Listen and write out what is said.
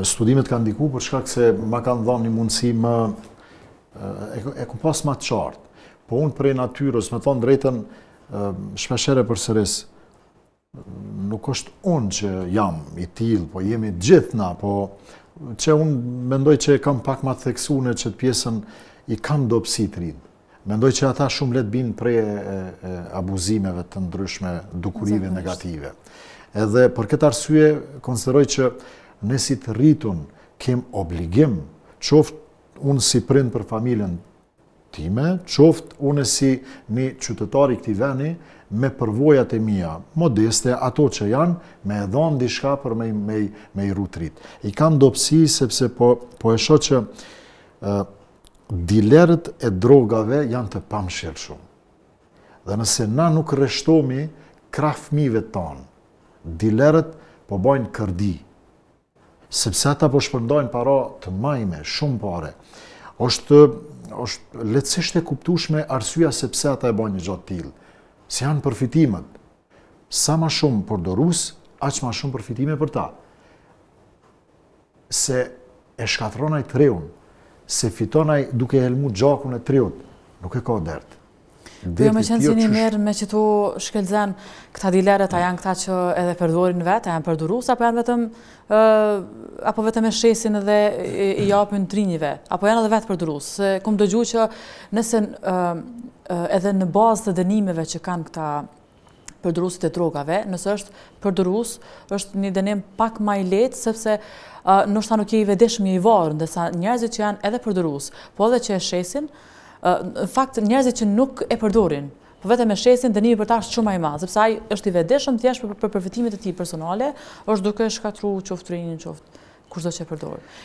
studimet kanë ndiku për shkak se ma kanë dhënë një mundësi më e kom pas më të qartë. Po unë prej natyrës, me thonë drejtën, shpeshere përsëris, nuk është unë që jam i tillë, po jemi gjithna, po që unë mendoj që kam pak ma të theksune që të pjesën i kam dobësi të rinë. Mendoj që ata shumë letë binë prej abuzimeve të ndryshme, dukurive negative. Edhe për këtë arsye, konsideroj që ne si të rritun kem obligim, qoftë unë si prind për familjen time, qoftë unë si një qytetar i këtij vendi, me përvojat e mia modeste, ato që janë, me e dhonë diçka për me i rutrit. I kam dobësi sepse po e shoh që dilerët e drogave janë të pamshirshëm. Dhe nëse na nuk rreshtomi krah fëmijëve tonë, dilerët po bojnë kërdi, sepse ata po shpërndajnë para të majme, shumë pare. Është lehtësisht e kuptueshme arsyeja se pse ata e bojnë një gjë të tillë. Se janë përfitimet. Sa ma shumë përdorues, aq ma shumë përfitime për ta. Se e shkatronaj treun, se fitonaj duke helmu gjakun e treut, nuk e ka dert. Jo me qenë si një merë me që tu shkelzen këta dileret, a janë këta që edhe përdorin vetë, a janë përdorus, apo janë vetëm apo vetëm e shesin dhe i japin trinjive, apo janë edhe vetë përdorus. Se kom dëgju që nëse edhe në bazë të dënimeve që kanë këta përdorusit e drogave, nëse është përdorus, është një dënim pak më i lehtë, sepse ndoshta nuk je i vetëdijshëm i varur, ndërsa njerëzit që janë edhe përdorus, po edhe që e shesin, në fakt njerëzit që nuk e përdorin, po vetëm e shesin, dënimi për ta është shumë më i madh, sepse ai është i vetëdijshëm thjesht për përfitimet e tij personale, është duke shkatruar qoftë rinin, qoftë kushdo që e përdor.